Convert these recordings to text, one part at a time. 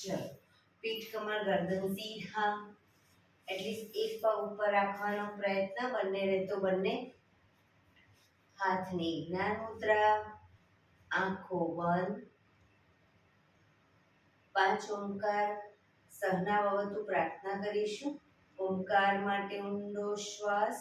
ચલો, પીઠ કમર ગરદન સીધા, એટલીસ્ટ એક પગ ઉપર રાખવાનો પ્રયત્ન, બંને રહેતો બંને હાથની જ્ઞાન મુદ્રા, આંખો બંધ. 5 ઓમકાર સહના વવતુ પ્રાર્થના કરીશું. ઓમકાર માટે ઊંડો શ્વાસ.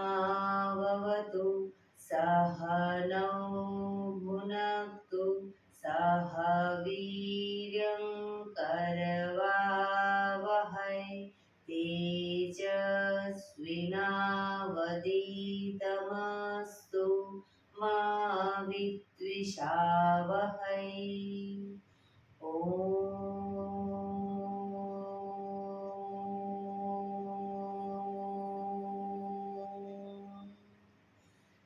સહનાવવતુ સહનૌ ભુનક્તુ સહ વીર્યં કરવાવહૈ તેજસ્વિનાવધીતમસ્તુ મા વિદ્વિષાવહૈ.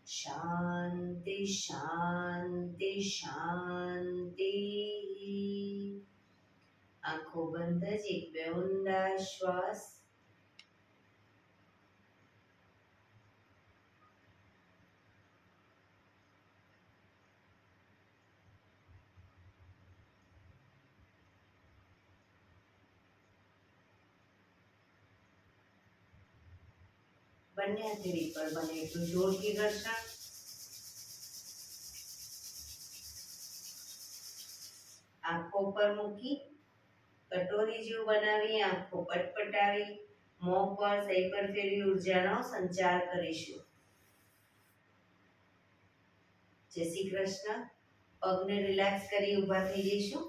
શાંતિ શાંતિ શાંતિ. આંખો બંધ જ એક બે ઊંડા શ્વાસ. બંને હથેળી પર બને એટલું જોરથી ઘર્ષણ. આંખો પર મૂકી કટોરી જેવું બનાવી આંખો પટપટાવી મોં પર સહી પર ફેરવી ઉર્જાનો સંચાર કરીશું. જય શ્રી કૃષ્ણ. પગને રિલેક્સ કરી ઊભા થઈ જઈશું.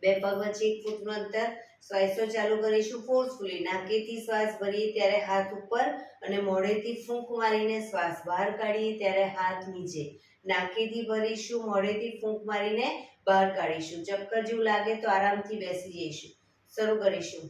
બે પગ વચ્ચે 1 ફૂટનું અંતર. શ્વાસો ચાલુ કરીશું ફોર્સફુલી. નાકેથી શ્વાસ ભરીએ ત્યારે હાથ ઉપર અને મોઢેથી ફૂંક મારીને શ્વાસ બહાર કાઢીએ ત્યારે હાથ નીચે. નાકેથી ભરીશું, મોઢેથી ફૂંક મારીને બહાર કાઢીશું. ચક્કર જેવું લાગે તો આરામથી બેસી જઈશું. શરૂ કરીશું.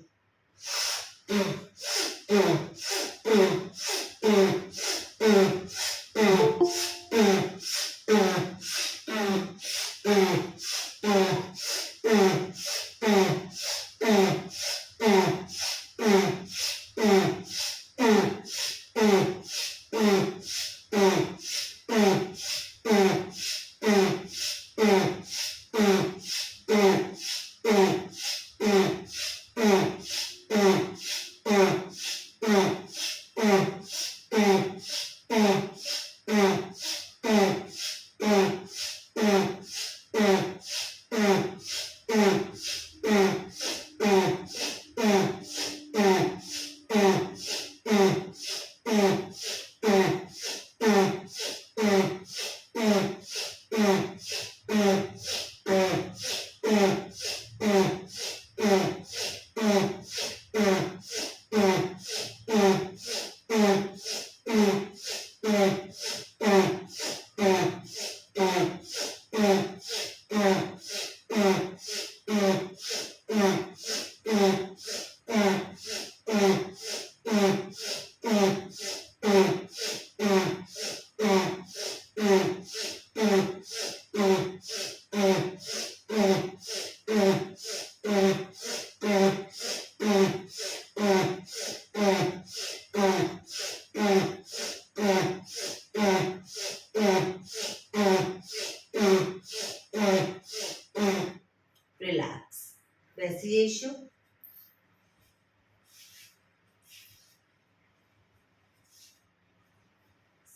બેસી જઈશું.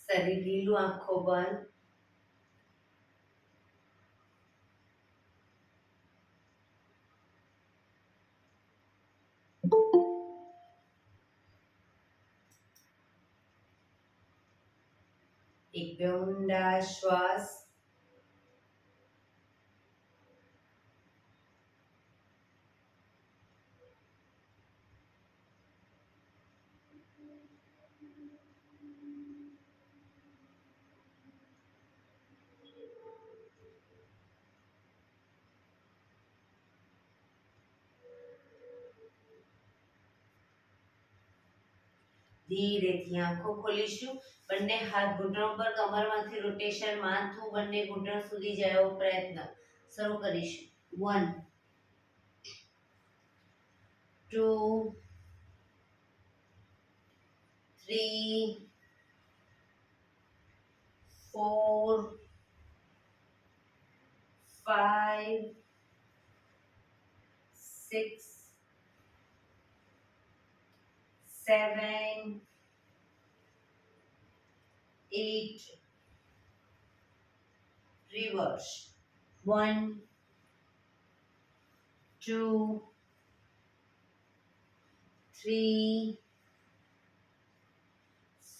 શરીર ઢીલું, આંખો બંધ. એક બે ઊંડા શ્વાસ. ધીરેથી આંખો ખોલીશું. બંને હાથ ઘૂંટણો પર, કમરમાંથી રોટેશન, માથું બંને ઘૂંટણ સુધી જાય એવો પ્રયત્ન. શરૂ કરીશું. 1 2 3 4 5 6 7 8 reverse. 1 2 3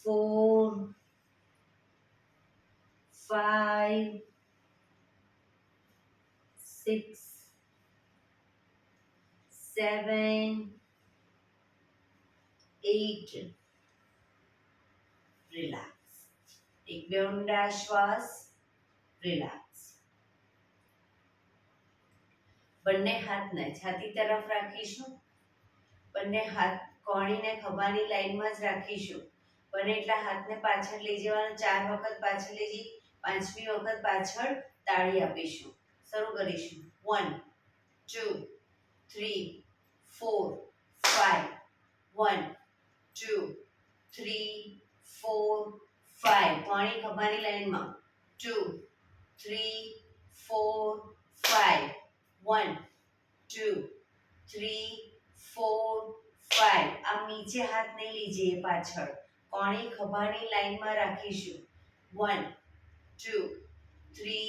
4 5 6 7 8 રિલેક્સ. એક બે ઊંડા શ્વાસ. રિલેક્સ. બંને હાથને છાતી તરફ રાખીશું. બંને હાથ કોણીને ખભાની લાઈનમાં જ રાખીશું. બને એટલા હાથને પાછળ લઈ જવાના. 4 વખત પાછળ લઈ જઈ 5મી વખત પાછળ તાળી આપીશું. શરૂ કરીશું. 1 2 3 4 5 1 2 3 4 5 કોણી ખભાની લાઈનમાં. 2 3 4 5 1 2 3 4 5. આમ નીચે હાથ નહીં લીજીએ, પાછળ કોણી ખભાની લાઈનમાં રાખીશું. 1 2 3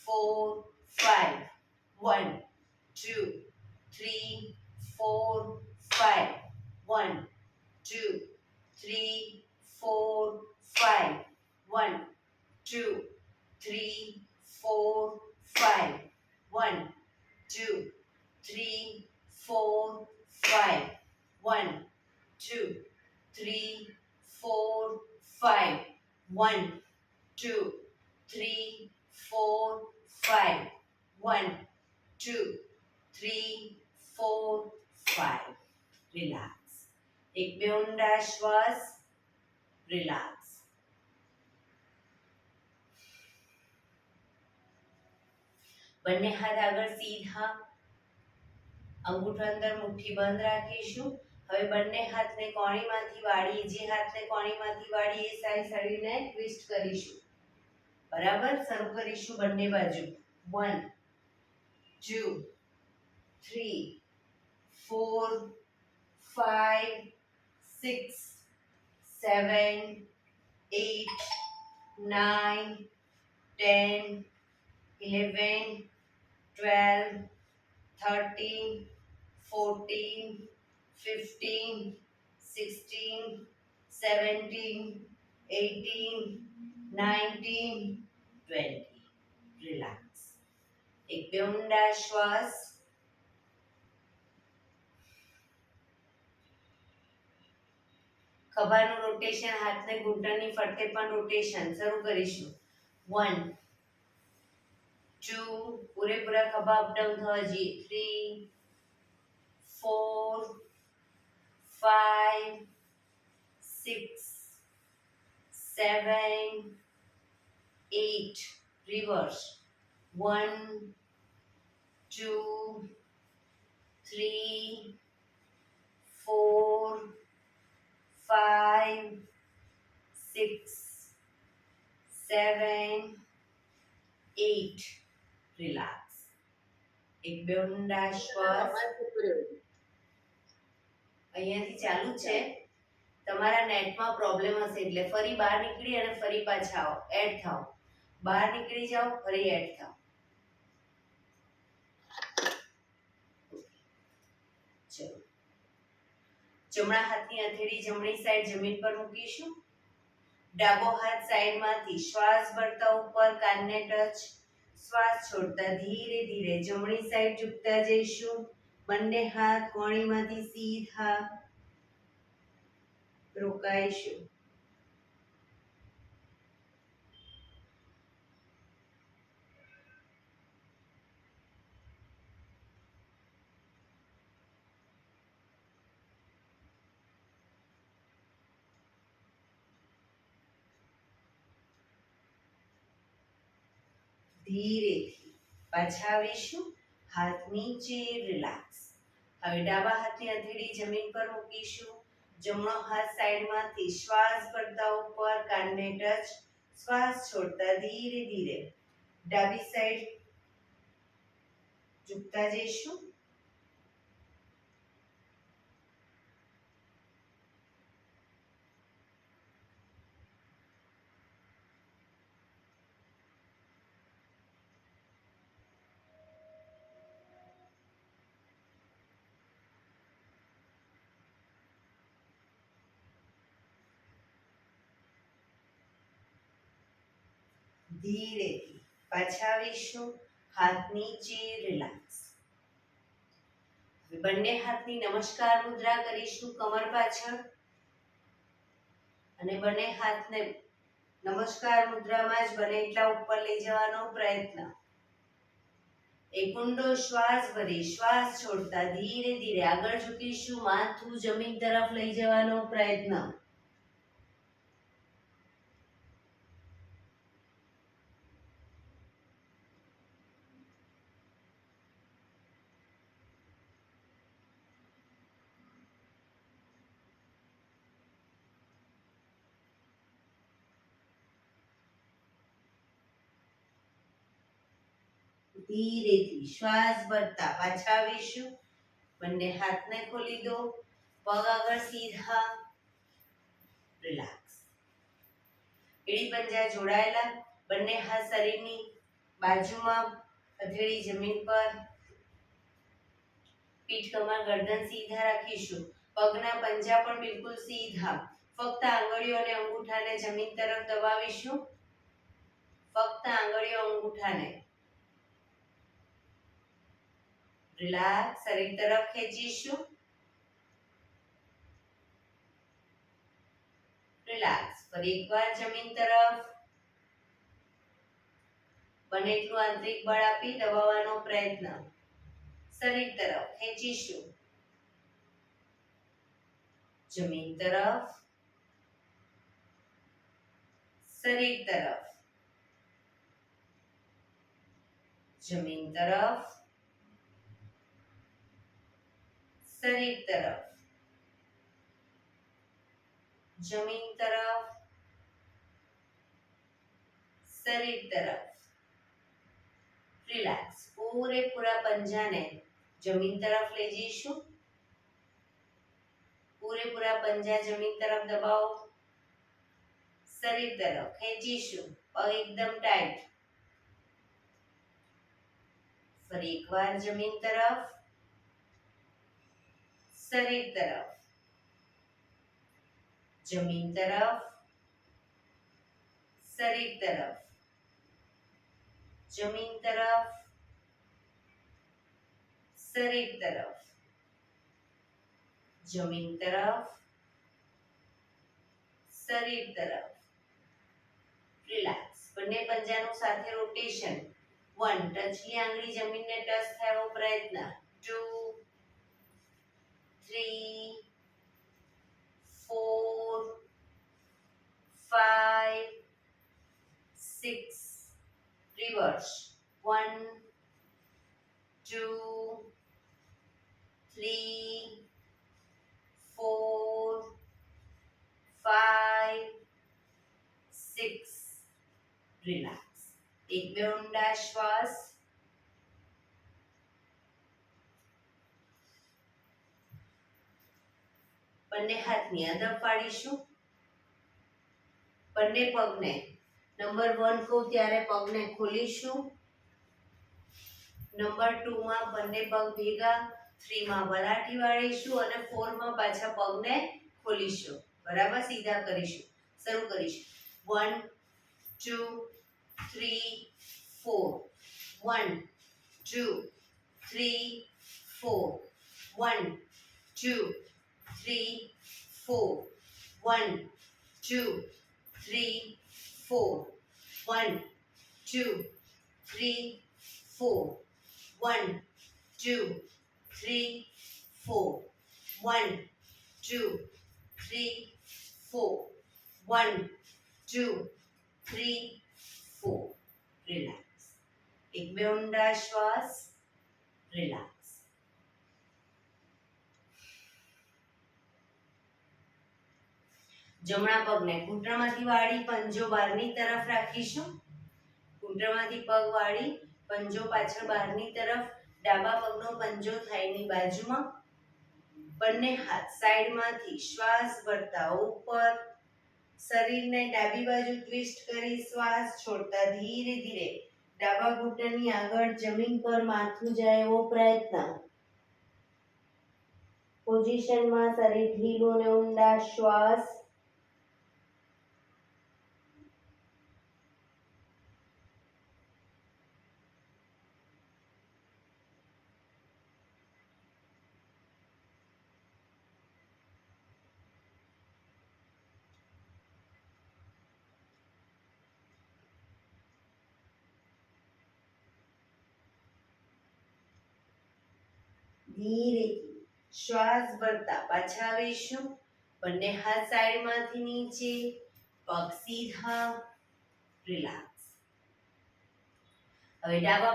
4 5 1 2 3 4 5 1 2 3 4 5 1 2 3 4 5 1 2 3 4 5 1 2 3 4 5 1 2 3 4 5 1 2 3 4 5. રિલેક્સ. એક બે ઊંડા શ્વાસ. રિલેક્સ. બંને હાથ આગળ સીધા, અંગૂઠો અંદર, મુઠ્ઠી બંધ રાખીશું. હવે બંને હાથને કોણીમાંથી વાળીએ. જે હાથને કોણીમાંથી વાળીએ એ સાઈડ શરીરને ટ્વિસ્ટ કરીશું. બરાબર. શરૂ કરીશું બંને બાજુ. 1 2 3 4 5 6 7 8 9 10 11 12 13 14 15 16 17 18 19 20. રિલેક્સ. એક બે ઊંડા શ્વાસ. ખભાનું રોટેશન, હાથને ઘૂંટણની ફરતે પણ રોટેશન. શરૂ કરીશું. 1 2 પૂરેપૂરા ખભા અપડાઉન થવા જોઈએ. 3 4 5 6 7 8 reverse. 1 2 3 4 5 6 7 8. Relax. એક બે ઊંડા શ્વાસ. અહીંયાથી ચાલુ છે. તમારા નેટમાં પ્રોબ્લેમ હશે એટલે ફરી બહાર નીકળી અને ફરી પાછા આવો, એડ થાઓ. બહાર નીકળી જાઓ, ફરી એડ થાઓ. ચલો. જમણા હાથની હથેળી જમણી સાઈડ જમીન પર મૂકીશું. ડાબો હાથ સાઈડમાંથી શ્વાસ ભરતા ઉપર કાનને ટચ. શ્વાસ છોડતા ધીરે ધીરે જમણી સાઈડ ઝૂકતા જઈશું. બંને હાથ કોણીમાંથી સીધા રોકાઈશું. ધીરેથી પાછા આવીશું. હાથ નીચે, રિલેક્સ. હવે ડાબા હાથની હથેળી જમીન પર મૂકીશું. જમણો હાથ સાઈડમાંથી શ્વાસ ભરતા ઉપર કાનને ટચ. શ્વાસ છોડતા ધીરે ધીરે ડાબી સાઈડ ઝૂકતા જઈશું. ધીરેથી પાછા આવીશું. હાથ નીચે, રિલેક્સ. બંને હાથની નમસ્કાર મુદ્રા કરીશું કમર પાછળ અને બંને હાથને નમસ્કાર મુદ્રામાં જ બને એટલા ઉપર લઈ જવાનો પ્રયત્ન. એક ઊંડો શ્વાસ ભરી શ્વાસ છોડતા ધીરે ધીરે આગળ ઝૂકીશું. માથું જમીન તરફ લઈ જવાનો પ્રયત્ન. ધીરેથી શ્વાસ ભરતા પાછા આવીશું. બંને હાથને ખોલી દો. પગ આગળ સીધા, રિલેક્સ. એડી પંજા જોડાયેલા. બંને હાથ શરીરની બાજુમાં, હથેળી જમીન પર. પીઠ કમર ગરદન સીધા રાખીશું. પગના પંજા પણ બિલકુલ સીધા. ફક્ત આંગળીઓ અને અંગૂઠાને જમીન તરફ દબાવીશું. ફક્ત આંગળીઓ અંગૂઠાને. રિલેક્સ. શરીર તરફ ખેંચીશું. રિલેક્સ. ફરી એકવાર જમીન તરફ. બને એટલું આંતરિક બળ આપી દબાવવાનો પ્રયત્ન. શરીર તરફ ખેંચીશું. જમીન તરફ. શરીર તરફ. જમીન તરફ. શરીર તરફ. જમીન તરફ. શરીર તરફ. રિલેક્સ. પૂરેપૂરા પંજાને જમીન તરફ લઈ જઈશું. પૂરેપૂરા પંજા જમીન તરફ દબાવો. શરીર તરફ ખેંચીશું. પગ એકદમ ટાઈટ. ફરી એકવાર જમીન તરફ. શરીર તરફ. જમીન તરફ. શરીર તરફ. જમીન તરફ. શરીર તરફ. જમીન તરફ. શરીર તરફ. રિલેક્સ. બંને પંજાનું સાથે રોટેશન. 1 ટચની આંગળી જમીનને ટચ થાય એવો પ્રયત્ન. 2 3 4 5 6 રિવર્સ. 1 2 3 4 5 6 રિલેક્સ. એક બે ઊંડા શ્વાસ. બંને હાથની અદબ પાડીશું. બંને પગને નંબર 1 કહું ત્યારે પગને ખોલીશું. નંબર 2 માં બંને પગ ભેગા, 3 માં વલાટી વાળીશું અને 4 માં પાછા પગને ખોલીશું. બરાબર, સીધા કરીશું. શરૂ કરીશું. 1 2 3 4 1 2 3 4 1 2 3 4 1 2 3 4 1 2 3 4 1 2 3 4 1 2 3 4 1 2 3 4. રિલેક્સ. એક બે ઊંડા શ્વાસ. રિલેક્સ. જમણા પગને ઘૂંટણમાંથી વાળી પંજો બહારની તરફ રાખીશું. ઘૂંટણમાંથી પગ વાળી પંજો પાછળ બહારની તરફ. ડાબા પગનો પંજો થાઈની બાજુમાં. બંને હાથ સાઈડમાંથી શ્વાસ ભરતા ઉપર. શરીરને ડાબી બાજુ ટ્વિસ્ટ કરી શ્વાસ છોડતા ધીરે ધીરે ડાબા ઘૂંટણની આગળ જમીન પર માથું જાય એવો પ્રયત્ન. પોઝિશનમાં શરીર ઢીલું અને ઊંડા શ્વાસ. ધીરેથી શ્વાસ ભરતા પાછા આવીશું. બંને હાથ સાઈડમાંથી નીચે, પગ સીધા. રિલેક્સ. હવે ડાબા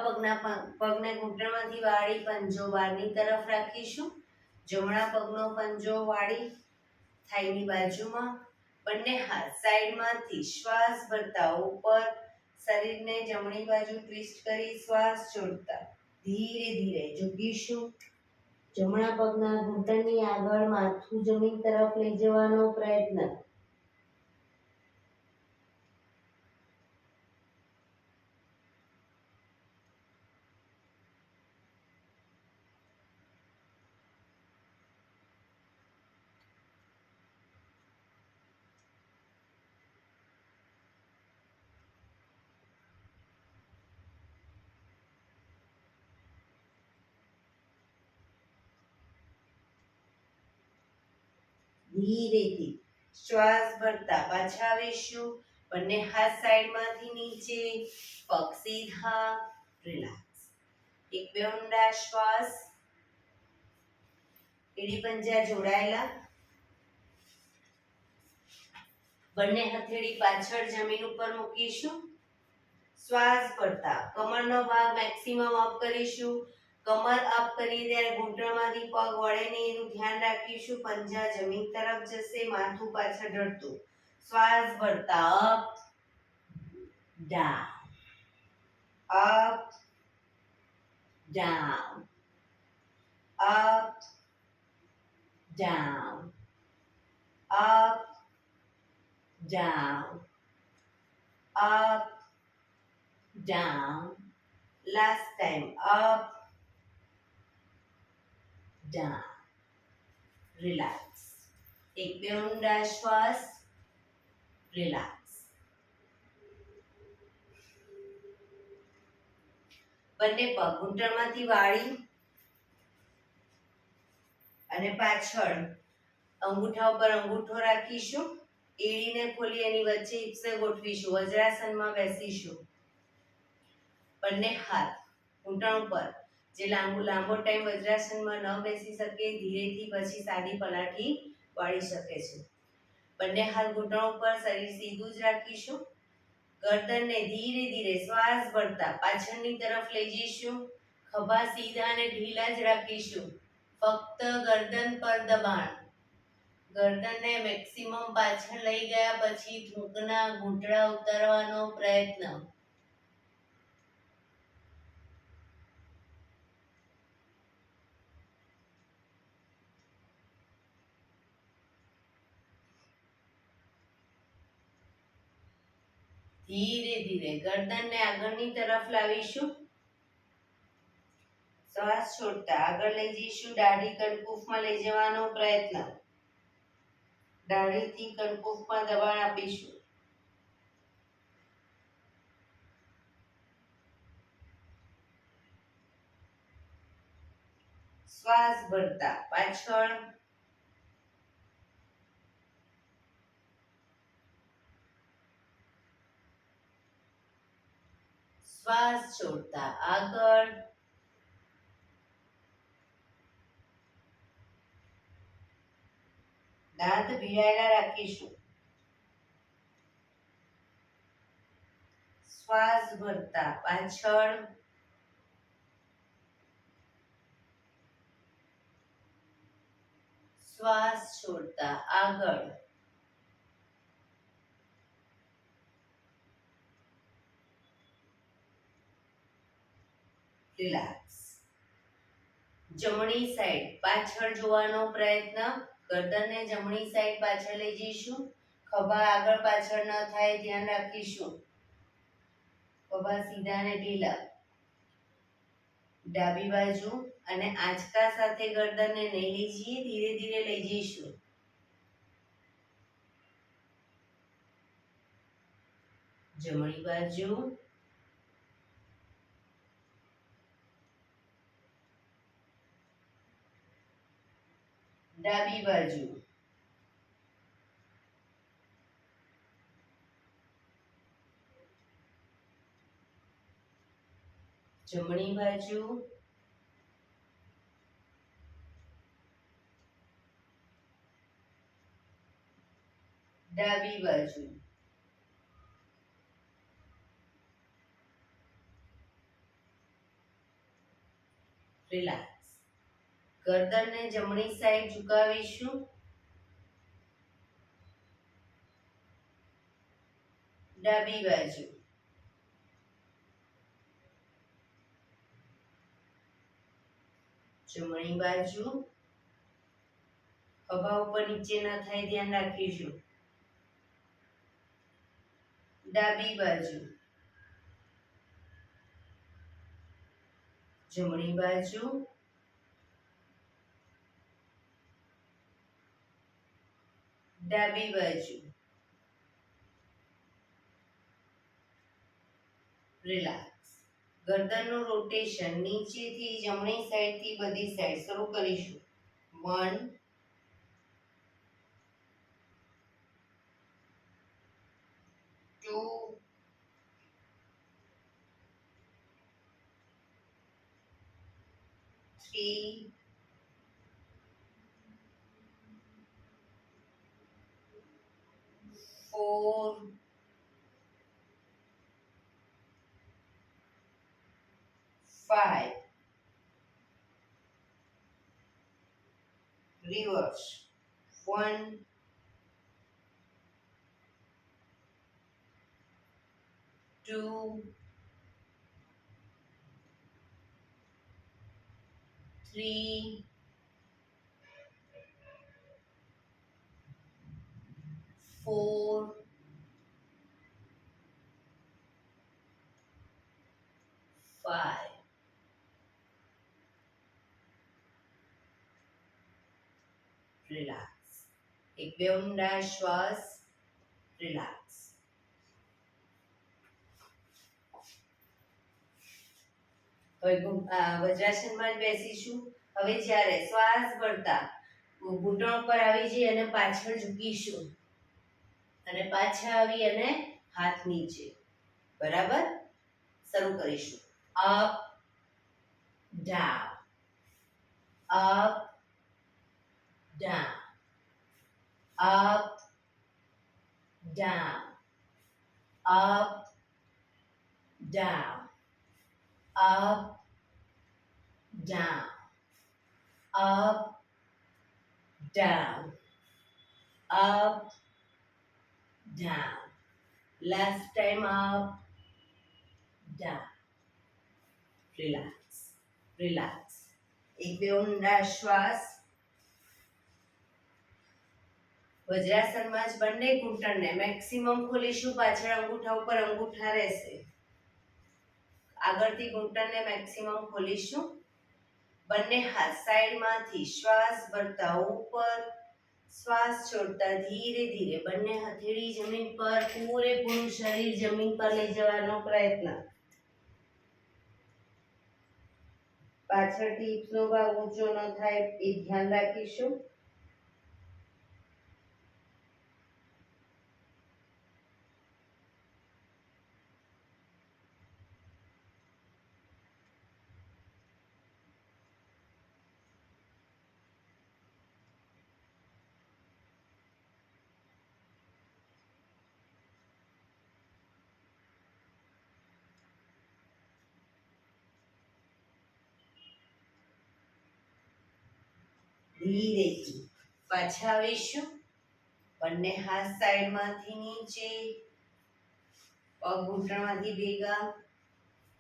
પગને ઘૂંટણમાંથી વાળી પંજો બહારની તરફ રાખીશું. જમણા પગનો પંજો વાળી થાઈની બાજુમાં. બંને હાથ સાઈડમાંથી શ્વાસ ભરતા ઉપર. શરીરને જમણી બાજુ ટ્વિસ્ટ કરી શ્વાસ છોડતા ધીરે ધીરે ઝૂકીશું. જમણા પગના ઘૂંટણની આગળ માથું જમીન તરફ લઈ જવાનો પ્રયત્ન. ધીરેથી શ્વાસ ભરતા પાછા આવીશું. બંને હાથ સાઈડમાંથી નીચે, પગ સીધા. રિલેક્સ. એક બે ઊંડા શ્વાસ. એડી પંજા જોડાયેલા. બંને હથેળી પાછળ જમીન ઉપર મૂકીશું. શ્વાસ ભરતા કમરનો ભાગ મેક્સિમમ અપ કરીશું. કમર અપ કરી ત્યારે ઘૂંટણમાંથી પગ વળે નહીં એનું ધ્યાન રાખીશું. પંજા જમીન તરફ જશે, માથું પાછળ ઢળતું. શ્વાસ ભરતા up down, up down, up down, up down, up down. Last time. Up down. Relax. એક બે ઊંડા શ્વાસ. રિલેક્સ. બંને પગ ઘૂંટણમાંથી વાળી અને પાછળ અંગૂઠા ઉપર અંગૂઠો રાખીશું. એડીને ખોલી એની વચ્ચે હિપ્સે ગોઠવીશું. વજ્રાસનમાં બેસીશું. બંને હાથ ઘૂંટણ ઉપર. જે લાંબો ટાઈમ વજ્રાસનમાં ન બેસી શકે ધીરેથી પછી સાદી પલાઠી વાળી શકે છે. બંને હાથ ઘૂંટણ ઉપર, શરીર સીધું જ રાખીશું. ગરદનને ધીરે ધીરે શ્વાસ ભરતા પાછળની તરફ લઈ જઈશું. ખભા સીધા અને ઢીલા જ રાખીશું. ફક્ત ગરદન પર દબાણ. ગરદનને મેક્સિમમ પાછળ લઈ ગયા પછી થૂંકના ઘૂંટડા ઉતારવાનો પ્રયત્ન. ધીરે ધીરે ગરદનને આગળની તરફ લાવીશું. શ્વાસ છોડતા આગળ લઈ જઈશું. દાઢી કણકુફમાં લઈ જવાનો પ્રયત્ન. દાઢીથી કણકુફમાં દબાણ આપીશું. શ્વાસ ભરતા પાછળ. શ્વાસ છોડતા આગળ. દાંત ભીડાયેલા રાખીશું. શ્વાસ ભરતા પાછળ. શ્વાસ છોડતા આગળ. રિલેક્સ. જમણી સાઈડ પાછળ જોવાનો પ્રયત્ન. ગરદનને જમણી સાઈડ પાછળ લઈ જઈશું. ખભા આગળ પાછળ ન થાય ધ્યાન રાખીશું. ખભા સીધા અને ઢીલા. ડાબી બાજુ અને આંચકા સાથે ગરદનને નહીં લઈ જઈએ, ધીરે ધીરે લઈ જઈશું. જમણી બાજુ. ડાબી બાજુ. જમણી બાજુ. ડાબી બાજુ. રિલેક્સ. ગરદનને જમણી સાઈડ ઝુકાવીશું. ડાબી બાજુ. જમણી બાજુ. ખભા ઉપર નીચે ન થાય ધ્યાન રાખીશું. ડાબી બાજુ. જમણી બાજુ. ડાબી બાજુ. રિલેક્સ. ગરદનનું રોટેશન નીચેથી જમણી સાઈડથી બધી સાઈડ શરૂ કરીશું. 1 2 3 4 5 reverse 1 2 3 4 5 રિલેક્સ. એક બે ઊંડા શ્વાસ. રિલેક્સ. હવે વજ્રાસનમાં જ બેસીશું. હવે જ્યારે શ્વાસ ભરતા ઘૂંટણ પર આવી જઈ અને પાછળ ઝૂકીશું અને પાછા આવી અને હાથ નીચે. બરાબર. શરૂ કરીશું. Up down, up down, up, down, up, down, up, down, up, down, up, down. Last time up, down. Relax, relax. એક બે ઊંડા શ્વાસ. વજ્રાસનમાં જ બંને ઘૂંટણને મેક્સિમમ ખોલીશું, પાછળ અંગૂઠા ઉપર અંગૂઠા રહેશે, આગળથી ઘૂંટણને મેક્સિમમ ખોલીશું, બંને હાથ સાઈડમાંથી શ્વાસ ભરતા ઉપર, શ્વાસ છોડતા ધીરે ધીરે બંને હથેળી જમીન પર, પૂરેપૂરું શરીર જમીન પર લઈ જવાનો પ્રયત્ન, પાછળથી હિપનો ભાગ ઊંચો ન થાય એ ધ્યાન રાખીશું. ધીરેથી પાછા આવીશું, બંને હાથ સાઈડમાંથી નીચે, પગ ઘૂંટણમાંથી ભેગા,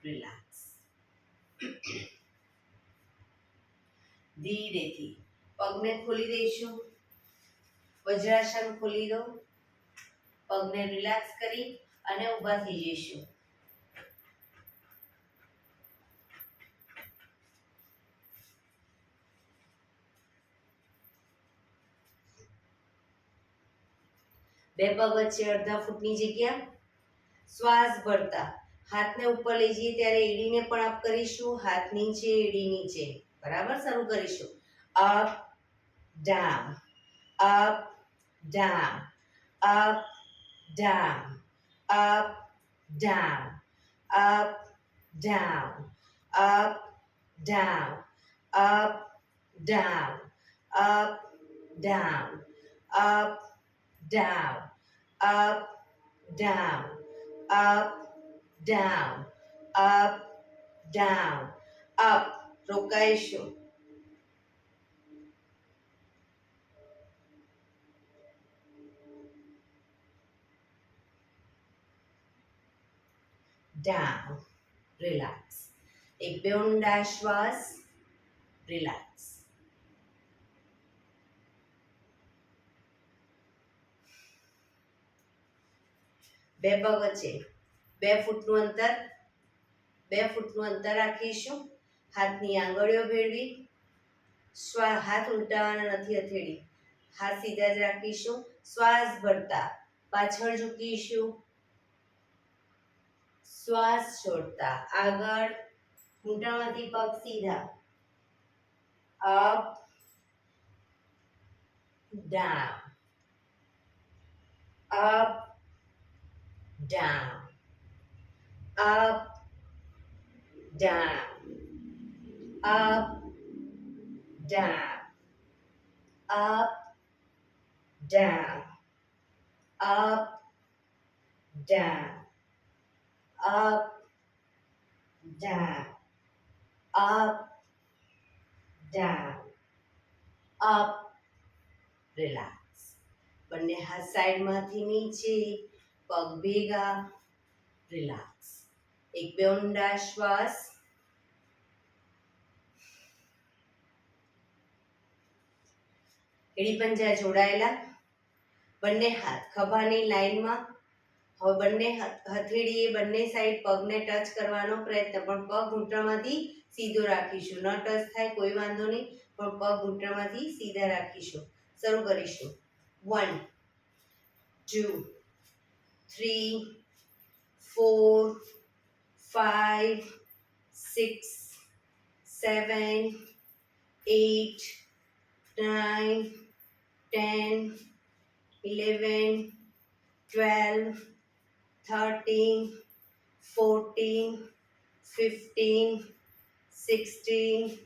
રિલેક્સ. ધીરેથી પગને ખોલી દઈશું, વજ્રાસન ખોલી દો, પગને રિલેક્સ કરી અને ઊભા થઈ જઈશું. બે પગ વચ્ચે અડધા ફૂટની જગ્યા, શ્વાસ ભરતા હાથને ઉપર લઈ જઈએ ત્યારે એડીને પણ અપ કરીશું, હાથ નીચે એડી નીચે, બરાબર. શરૂ કરીશું. Up down, up down, up down, up down, up down, up down, up down, up down, up down, up, down, up, down, up, down, up. રોકાઈશું. down, relax. એક બે ઊંડા શ્વાસ, relax. બે પગ વચ્ચે 2 ફૂટનું અંતર રાખીશું, હાથની આંગળીઓ ભેળવી, હાથ ઉલટાવાના નથી, હથેળી હાથ સીધા જ રાખીશું, શ્વાસ ભરતા પાછળ ઝૂકીશું, શ્વાસ છોડતા આગળ, ઘૂંટણમાંથી પગ સીધા, up down, up down, up, down, up, down, up, down, up, down, up, down, up, down, up. relax. બંને હાથ સાઈડમાંથી નીચે, પગ ભેગા, રિલેક્સ. એક બે ઊંડા શ્વાસ, એડી પંજા જોડાયેલા, બંને હાથ ખભાની લાઈનમાં. હવે બંને હથેળીએ બંને સાઈડ પગને ટચ કરવાનો પ્રયત્ન, પણ પગ ઘૂંટણમાંથી સીધો રાખીશું, ન ટચ થાય કોઈ વાંધો નહીં, પણ પગ ઘૂંટણમાંથી સીધા રાખીશું. શરૂ કરીશું. 1 2 3 4 5 6 7 8 9 10 11 12 13 14 15 16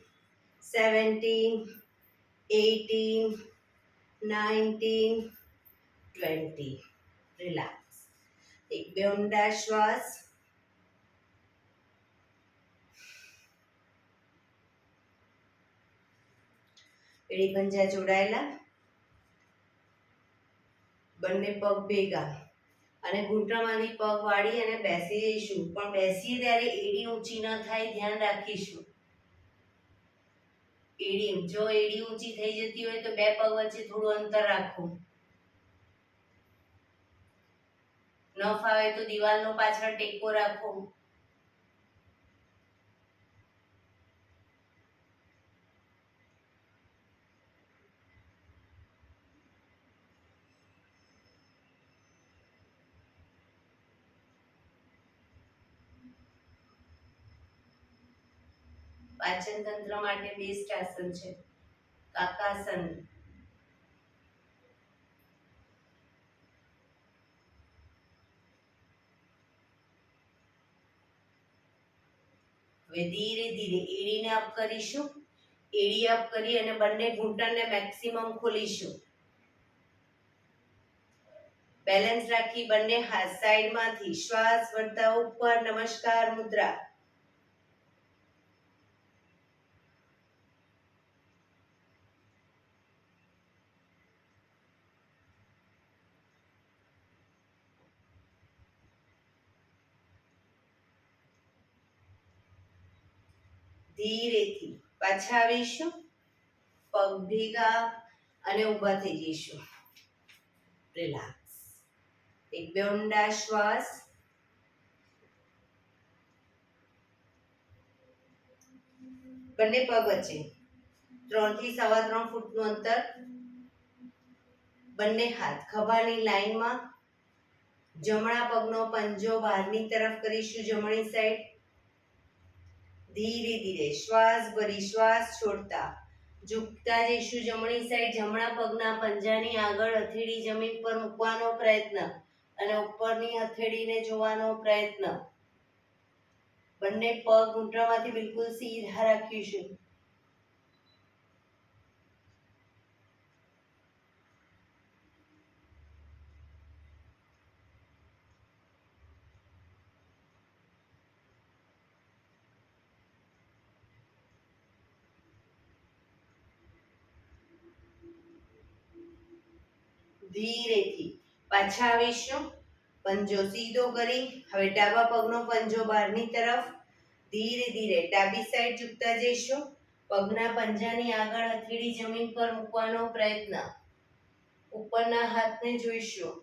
17 18 19 20. relax. એક બે ઊંડા શ્વાસ, એડી પંજા જોડાયેલા, બંને પગ ભેગા અને ઘૂંટણમાંથી પગ વાળી અને બેસી જઈશું, પણ બેસીએ ત્યારે એડી ઊંચી ન થાય, ધ્યાન રાખીશું. એડી ઊંચી થઈ જતી હોય તો બે પગ વચ્ચે થોડું અંતર રાખો. ન ફાવે તો દિવાલનો પાછળ ટેકો રાખો. પાચન તંત્ર માટે બેસ્ટ આસન છે કાકાસન. હવે ધીરે ધીરે એડીને અપ કરીશું. એડી અપ કરી અને બંને ઘૂંટણને મેક્સિમમ ખોલીશું. બેલેન્સ રાખી બંને હાથ સાઈડમાંથી શ્વાસ વળતા ઉપર. નમસ્કાર મુદ્રા. ધીરેથી પાછા આવીશું. પગ ભેગા અને ઊભા થઈ જઈશું. રિલેક્સ. એક બે ઊંડા શ્વાસ. બંને પગ વચ્ચે 3 થી 3.25 ફૂટનું અંતર. બંને હાથ ખભાની લાઈનમાં. જમણા પગનો પંજો બહારની તરફ કરીશું, જમણી સાઈડ. ધીરે ધીરે શ્વાસ ભરી શ્વાસ છોડતા ઝૂકતા જઈશું જમણી સાઈડ. જમણા પગના પંજાની આગળ હથેળી જમીન પર મૂકવાનો પ્રયત્ન અને ઉપરની હથેળીને જોવાનો પ્રયત્ન. બંને પગ ઘૂંટણમાંથી બિલકુલ સીધા રાખીશું. ધીરેથી પાછા આવીશું. પંજો સીધો કરી હવે ડાબા પગનો પંજો બહારની તરફ. ધીરે ધીરે ડાબી સાઈડ ઝૂકતા જઈશું. પગના પંજાની આગળ હથેળી જમીન પર મૂકવાનો પ્રયત્ન. ઉપરના હાથને જોઈશું.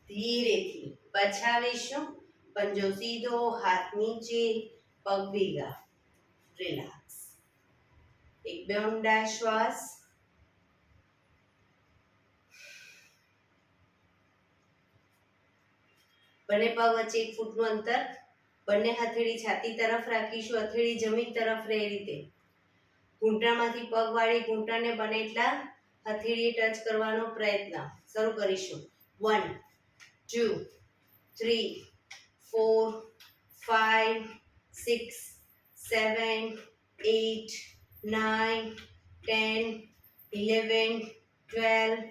ધીરેથી પાછા આવીશું. પંજો સીધો, હાથ નીચે, પગ ભેગા. રિલેક્સ. એક બે ઊંડા શ્વાસ. બંને પગ વચ્ચે 1 ફૂટનું અંતર. બંને હથેળી છાતી તરફ રાખીશું, હથેળી જમીન તરફ રહે રીતે. ઘૂંટણમાંથી પગ વાળી ઘૂંટણને બને એટલા હથેળીએ ટચ કરવાનો પ્રયત્ન. શરૂ કરીશું. 1 2 3 4 5 6 7 8 9 10 11 12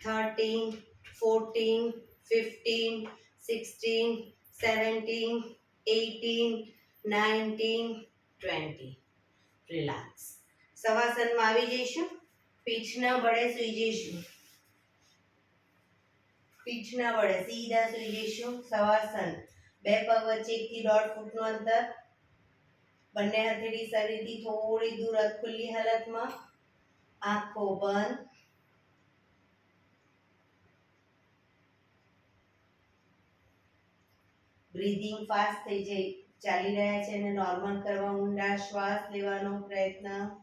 13 14 15 16 17 18 19 20. રિલેક્સ. શવાસનમાં આવી જઈશું. પીઠના બળે સૂઈ જઈશું. પીઠના બળે સીધા સૂઈ જઈશું. શવાસન. બે પગ વચ્ચે 1 થી 1.5 ફૂટનું અંતર. બંને હથેળી શરીરથી થોડી દૂર ખુલ્લી હાલતમાં. આંખો બંધ. બ્રીધિંગ ફાસ્ટ થઈ જાય ચાલી રહ્યા છે અને નોર્મલ કરવા ઊંડા શ્વાસ લેવાનો પ્રયત્ન.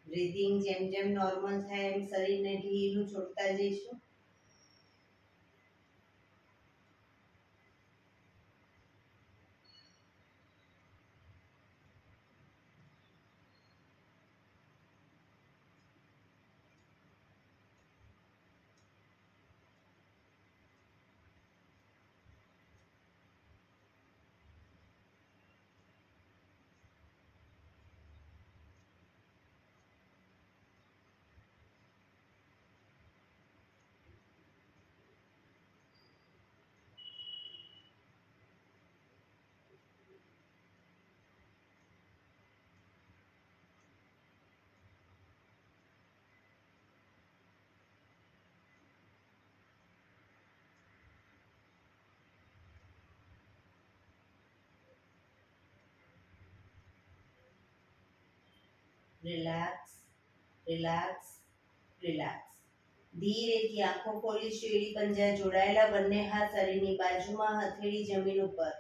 બ્રીધિંગ જેમ જેમ નોર્મલ થાય એમ શરીરને ઢીલું છોડતા જઈશું. Relax, relax, relax. ધીરેથી આંખો ખોલીશું. એડી પંજા જોડાયેલા. બંને હાથ શરીરની બાજુમાં, હથેળી જમીન ઉપર.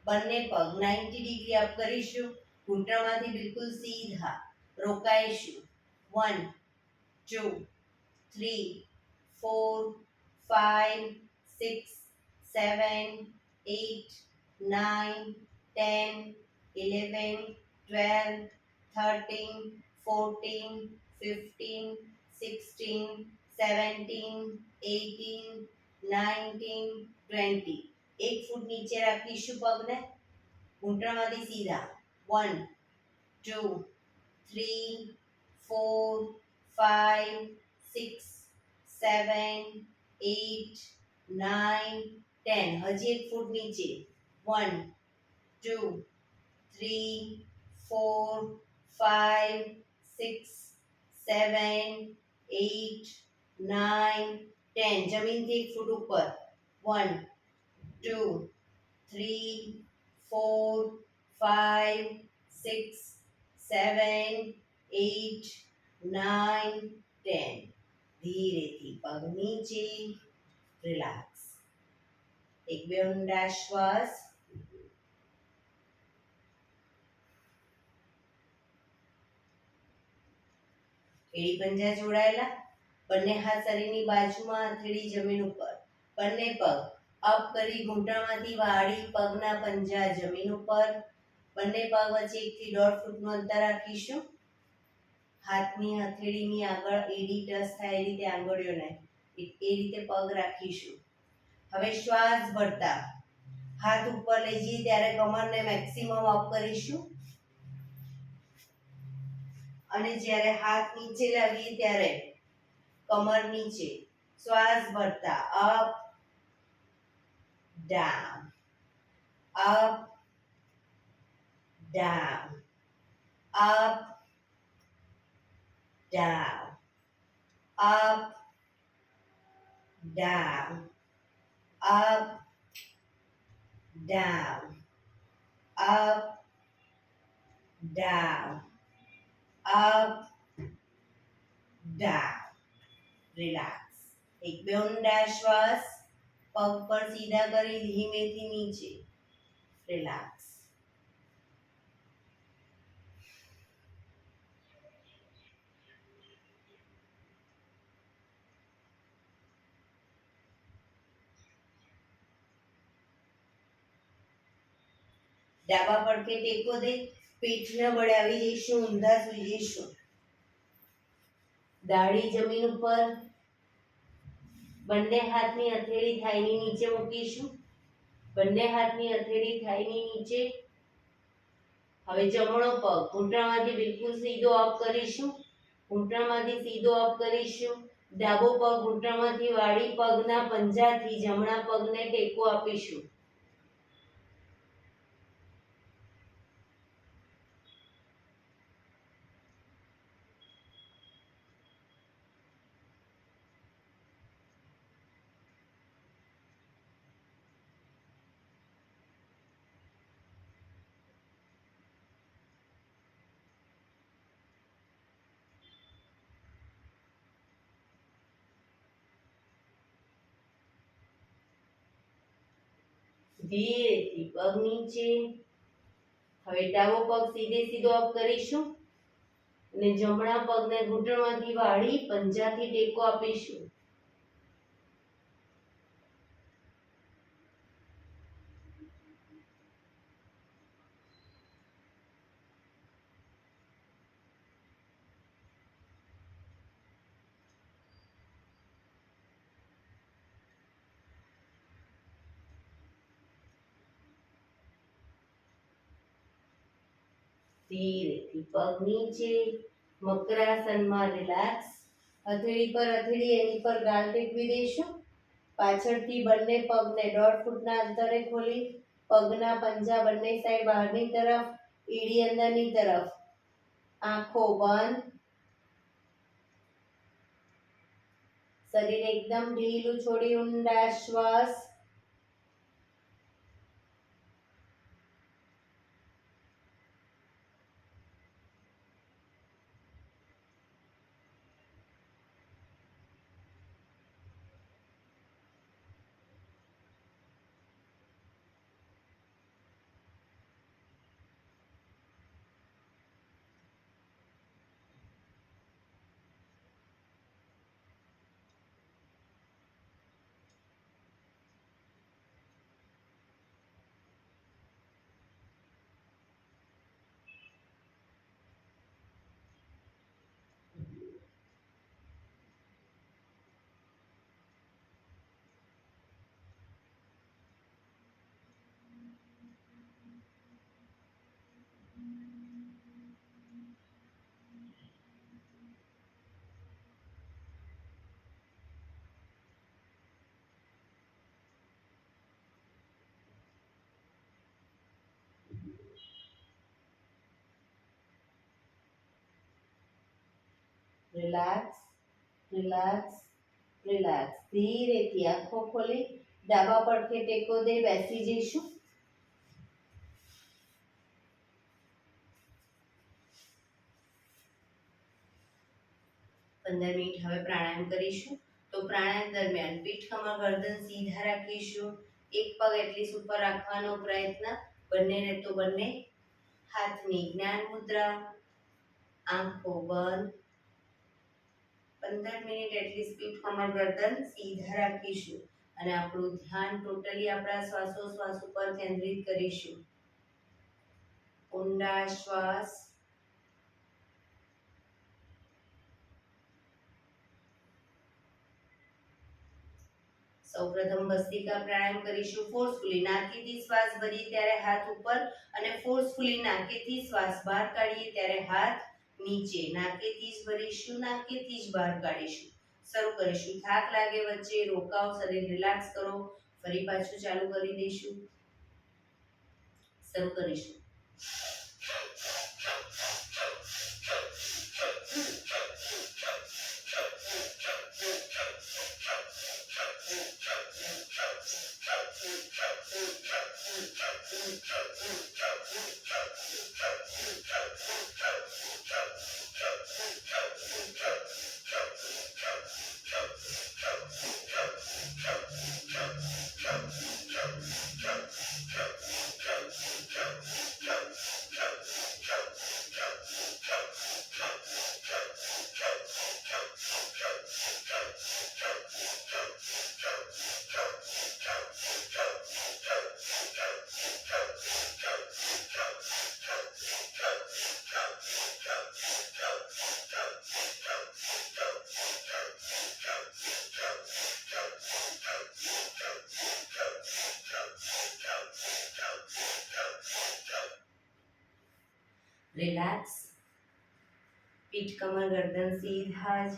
બંને પગ 90 ડિગ્રી અપ કરીશું. ઘૂંટણમાંથી બિલકુલ સીધા. રોકાઈશું. 1 2 3 4 5 6 7 8 9 10 11 12 13 14 15 16 17 18 19 20. એક ફૂટ નીચે રાખીશું પગને. ઘૂંટણમાંથી સીધા. 1 2 3 4 5 6 7 8 9 10. હજી એક ફૂટ નીચે. 1 2 3 4 5 6 7 8 9 10. જમીનથી એક ફૂટ ઉપર. 1 2 3 4 5 6 7 8 9 10. ધીરેથી પગ નીચે. રિલેક્સ. એક બે ઊંડા શ્વાસ. એડી પંજા જોડાયેલા. બંને હાથ શરીરની બાજુમાં, હથેળી જમીન ઉપર. બંને પગ અપ કરી ઘૂંટણમાંથી વાળી. પગના પંજા જમીન ઉપર. બંને પગ વચ્ચે 1 થી 1.5 ફૂટનું અંતર રાખીશું. હાથની હથેળીની આગળ એડી ટચ થાય એ રીતે આંગળીઓને એ રીતે પગ રાખીશું. હવે શ્વાસ ભરતા હાથ ઉપર લઈ જઈએ ત્યારે કમરને મેક્સિમમ અપ કરીશું. અને જ્યારે હાથ નીચે લાવીએ ત્યારે કમર નીચે. શ્વાસ ભરતા up down, up down, up down, up down, up down, up down, up down. Relax. એક બે ઊંડા શ્વાસ. પગ પર સીધા કરી ધીમેથી નીચે. રિલેક્સ. ડાબા પડખે ટેકો દે. પીઠના બળે આવી જઈશું. ઊંધા સૂઈ જઈશું. દાઢી જમીન ઉપર. બંને હાથની હથેળી થાઈની નીચે મૂકીશું. બંને હાથની હથેળી થાઈની નીચે. હવે જમણો પગ ઘૂંટણમાંથી બિલકુલ સીધો અપ કરીશું. ઘૂંટણમાંથી સીધો અપ કરીશું. ડાબો પગ ઘૂંટણમાંથી વાળી. પગના પંજાથી જમણા પગને ટેકો આપીશું. ધીરેથી પગ નીચે. હવે ડાબો પગ સીધે સીધો અપ કરીશું અને જમણા પગને ઘૂંટણમાંથી વાળી પંજાથી ટેકો આપીશું. ધીરેથી પગ નીચે. મકરાસનમાં રિલેક્સ. હથેળી પર હથેળી એની પર ગાલ ટેકવી દઈશું. પાછળથી બંને પગને 1.5 ફૂટના અંતરે ખોલી. પગના પંજા બંને સાઈડ બહારની તરફ. એડી અંદરની તરફ. આંખો બંધ. શરીર એકદમ ઢીલું છોડી ઊંડા શ્વાસ. Relax, relax, relax. ધીરેથી આંખો ખોલી ડાબા પડખે ટેકો દઈ બેસી જઈશું. 15 મિનિટ હવે પ્રાણાયામ કરીશું. તો પ્રાણાયામ દરમિયાન પીઠ, કમર, ગરદન સીધા રાખીશું. એક પગ એટલીસ્ટ ઉપર રાખવાનો પ્રયત્ન. બંનેને તો બંને હાથની જ્ઞાન મુદ્રા. આંખો બંધ. 15 મિનિટ એટલીસ્ટ પીઠ, કમર, ગરદન સીધા રાખીશું અને આપણું ધ્યાન ટોટલી આપણા શ્વાસોશ્વાસ ઉપર કેન્દ્રિત કરીશું. ઊંડા શ્વાસ. સૌપ્રથમ ભસ્ત્રિકા પ્રાણાયામ કરીશું. ફોર્સફુલી નાકેથી શ્વાસ ભરીએ ત્યારે હાથ ઉપર અને ફોર્સફુલી નાકેથી શ્વાસ બહાર કાઢીએ ત્યારે હાથ નીચે. નાકેથી જ ભરીશું, નાકેથી જ બહાર કાઢીશું. શરૂ કરીશું. થાક લાગે વચ્ચે રોકાઓ, શરીર રિલેક્સ કરો. ફરી પાછું ચાલુ કરી દઈશું. શરૂ કરીશું. રિલેક્સ. પીઠ, કમર, ગરદન સીધા જ.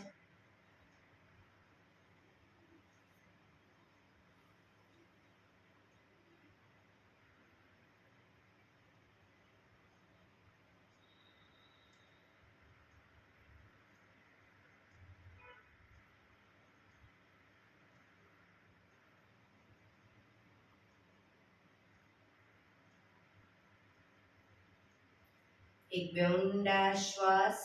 એક બે ઊંડા શ્વાસ.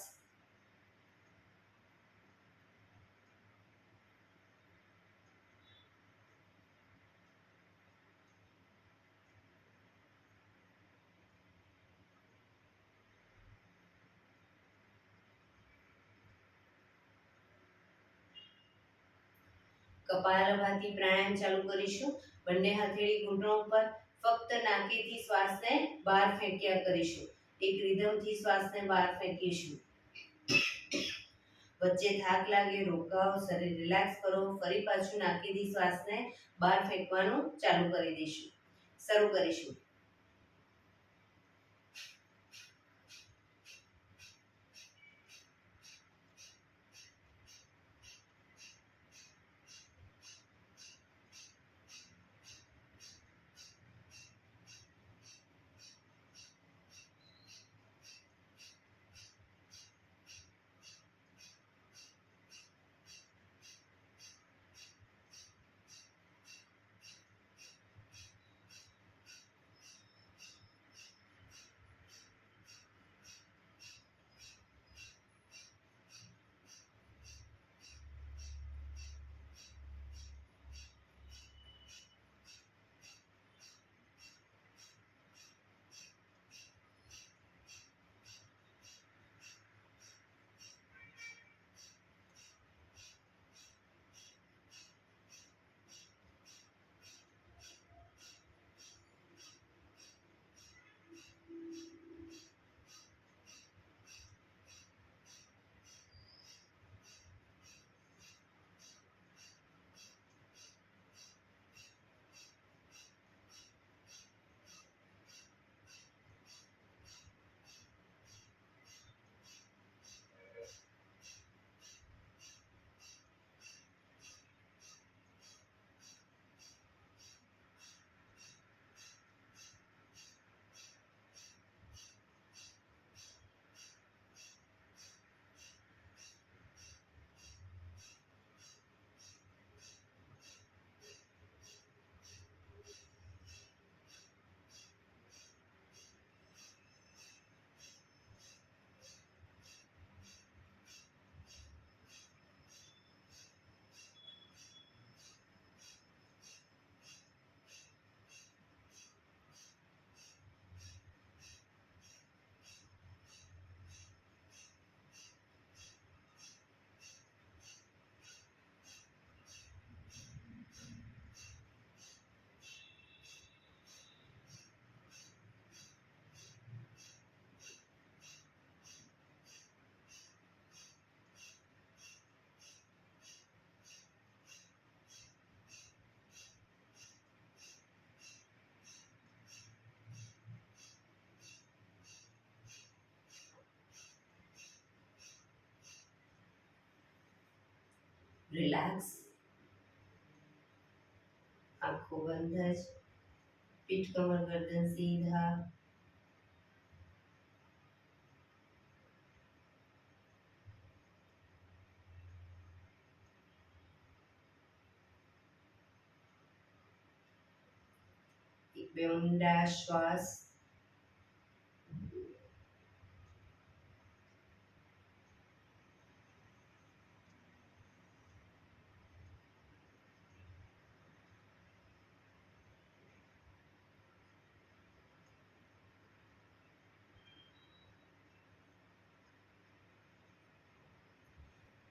કપાલભાતિ પ્રાણાયામ ચાલુ કરીશું. બંને હથેળી ઘૂંટણ ઉપર. ફક્ત નાકેથી શ્વાસને બહાર ફેંક્યા કરીશું. એક રિધમથી શ્વાસને બહાર ફેંકીશું. વચ્ચે થાક લાગે રોકાઓ, શરીર રિલેક્સ કરો. ફરી પાછું નાકેથી શ્વાસને બહાર ફેંકવાનું ચાલુ કરી દઈશું. શરૂ કરીશું. રિલેક્સ, આંખો બંધ જ, પીઠ કમર ગરદન સીધા, એક બે ઊંડા શ્વાસ,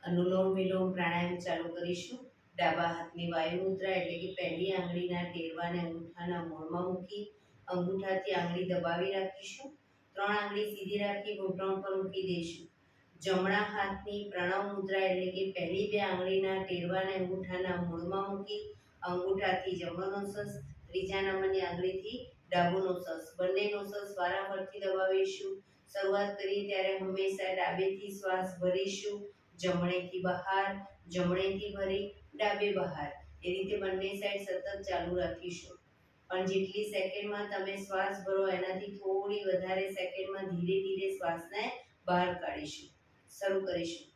અનુલોમ વિલોમ પ્રાણાયામ ચાલુ કરીશું. ડાબા હાથની વાયુ મુદ્રા એટલે કે પહેલી આંગળીના ટેરવાને અંગૂઠાના મૂળમાં મૂકી અંગૂઠાથી આંગળી દબાવી રાખીશું. 3 આંગળી સીધી રાખી ઘૂંટણ પર મૂકી દઈશું. જમણા હાથની પ્રણવ મુદ્રા એટલે કે પહેલી 2 આંગળીના ટેરવાને અંગૂઠાના મૂળમાં મૂકી અંગૂઠાથી જમણો નોસસ, ત્રીજા નંબરની આંગળીથી ડાબુ નોસસ, બંને નોસસ વારાફરતી દબાવીશું. શરૂઆત કરીએ ત્યારે હંમેશા ડાબેથી શ્વાસ ભરીશું, જમણેથી બહાર, જમણેથી ભરી ડાબે બહાર, એ રીતે બંને સાઈડ સતત ચાલુ રાખીશું. પણ જેટલી સેકન્ડમાં તમે શ્વાસ ભરો એનાથી થોડી વધારે સેકન્ડમાં ધીરે ધીરે શ્વાસને બહાર કાઢીશું. શરૂ કરીશું.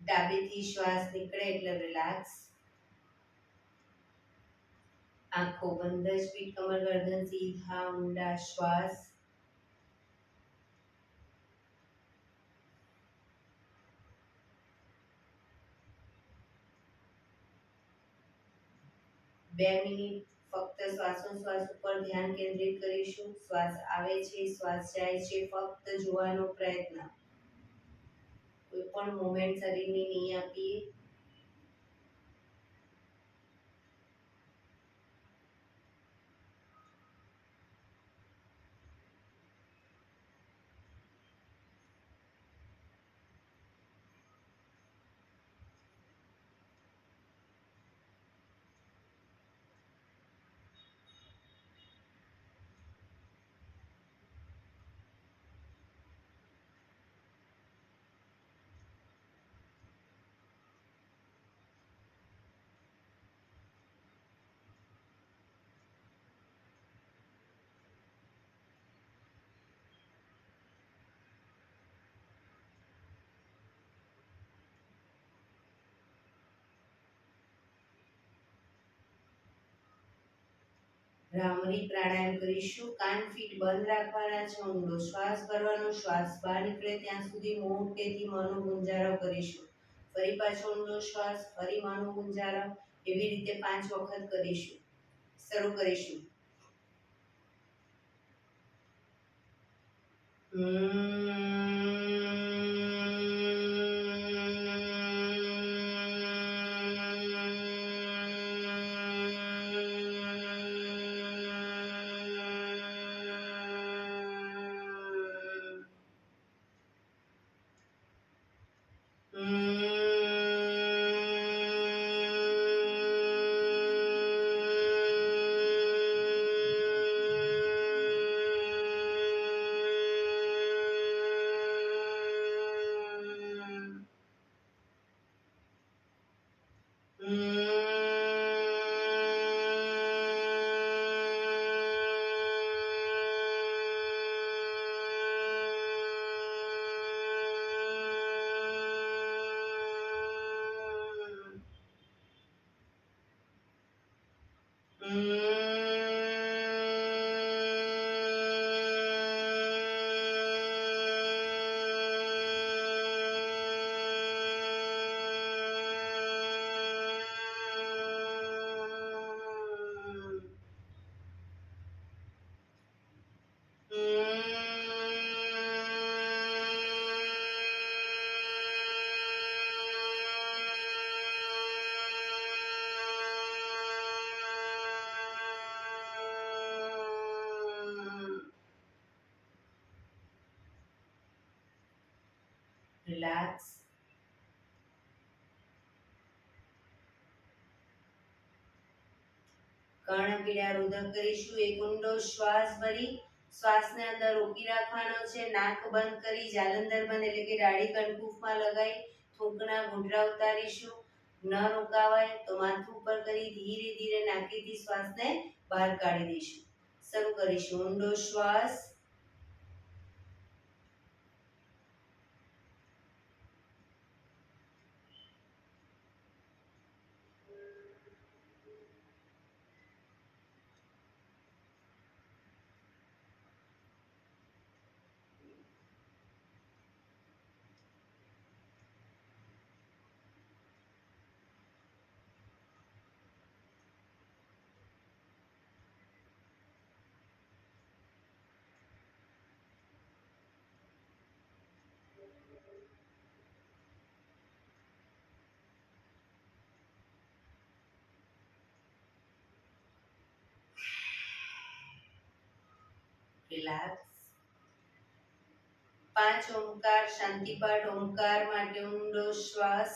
ડાબેથી શ્વાસ નીકળે એટલે રિલેક્સ. આંખો બંધ જ, પીઠ કમર ગરદન સીધા ઊંડા શ્વાસ. બે મિનિટ ફક્ત શ્વાસોશ્વાસ ઉપર ધ્યાન કેન્દ્રિત કરીશું. શ્વાસ આવે છે, શ્વાસ જાય છે, ફક્ત જોવાનો પ્રયત્ન. કોઈ પણ મોમેન્ટ શરીરની નહીં આપીએ. ભ્રામરી પ્રાણાયામ કરીશું. કાન ફીટ બંધ રાખવાના છે. ઊંડો શ્વાસ ભરવાનો. શ્વાસ બહાર નીકળે ત્યાં સુધી મોટેથી મોંનો ગુંજારો કરીશું. ફરી પાછો ઊંડો શ્વાસ, ફરી મોંનો ગુંજારો. એવી રીતે 5 વખત કરીશું. શરૂ કરીશું. રિલેક્સ. કર્ણપીડા રુદક કરીશું. એક ઊંડો શ્વાસ ભરી શ્વાસને અંદર રોકી રાખવાનો છે. નાક બંધ કરી જાલંધર બંધ એટલે કે દાઢી કણકુફમાં લગાઈ થૂંકના ઘૂંટડા ઉતારીશું. ન રોકાવાય તો માથું ઉપર કરી ધીરે ધીરે નાકેથી શ્વાસને બહાર કાઢી દઈશું. શરૂ કરીશું. ઊંડો શ્વાસ. રિલેક્સ. 5 ઓમકાર શાંતિપાઠ. ઓમકાર માટે ઊંડો શ્વાસ.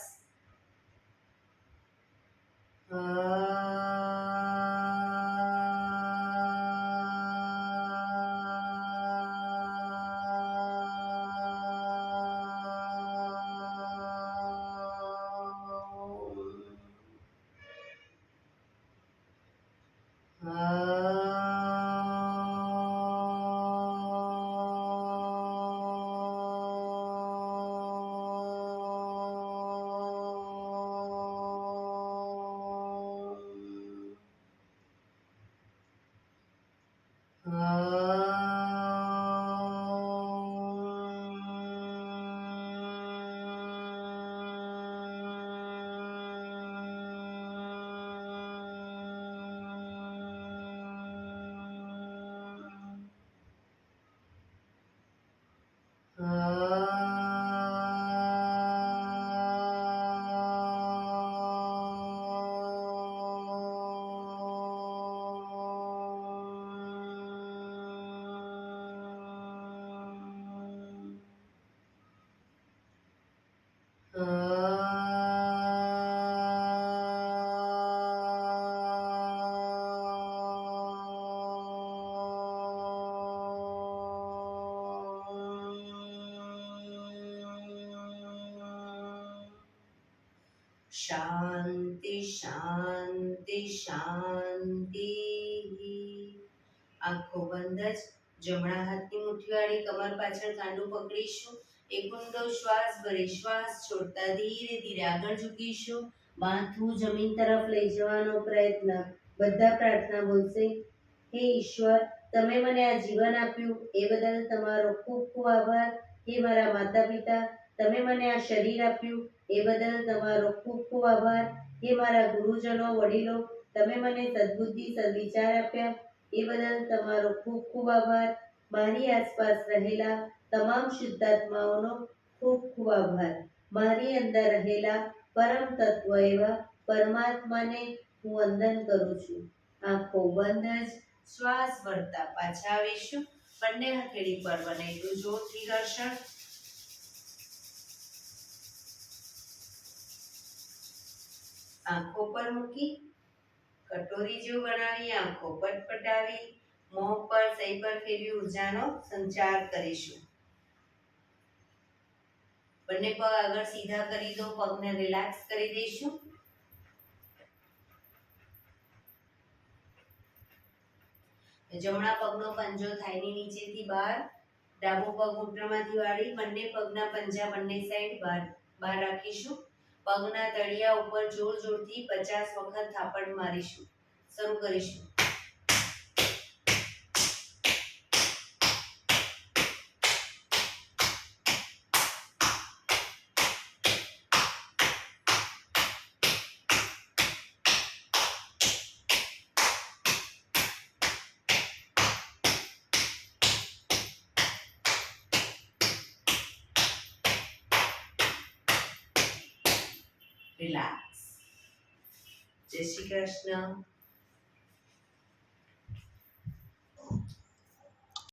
શાંતિ શાંતિ શાંતિ. આંખો બંધ જ જમણા હાથની મુઠ્ઠીવાળી કમર પાછળ કાંડું પકડીશું. એક ઊંડો શ્વાસ ભરી શ્વાસ છોડતા ધીરે ધીરે આગળ ઝૂકીશું. માથું જમીન તરફ લઈ જવાનો પ્રયત્ન. બધા પ્રાર્થના બોલશે. હે ઈશ્વર, તમે મને આ જીવન આપ્યું એ બદલ તમારો ખૂબ ખૂબ આભાર. હે મારા માતા પિતા, તમે મને આ શરીર આપ્યું એ બદલ તમારો ખૂબ ખૂબ આભાર. હે મારા ગુરુજનો વડીલો, તમે મને સદ્બુદ્ધિ સદવિચાર આપ્યા એ બદલ તમારો ખૂબ ખૂબ આભાર. મારી આસપાસ રહેલા તમામ શુદ્ધાત્માઓનો ખૂબ ખૂબ આભાર. મારી અંદર રહેલા પરમ તત્વ એવા પરમાત્માને હું વંદન કરું છું. આંખો બંધ જ શ્વાસ ભરતા પાછા આવીશું. બંને હથેળી પર બને એટલું જોરથી ઘર્ષણ. આંખો પર મૂકી કટોરી જેવું બનાવી આંખો પટપટાવી મોં પર સહી પર ફેરવી ઉર્જાનો સંચાર કરીશું. બંને પગ આગળ સીધા કરી દો. પગને રિલેક્સ કરી દઈશું. જમણા પગનો પંજો થાઈની નીચેથી બહાર, ડાબો પગ ઘૂંટણમાંથી વાળી, બંને પગના પંજા બંને સાઈડ બહાર રાખીશું. પગના તળિયા ઉપર જોર જોરથી 50 વખત થાપડ મારીશું. શરૂ કરીશું. રિલેક્સ. જય શ્રી કૃષ્ણ.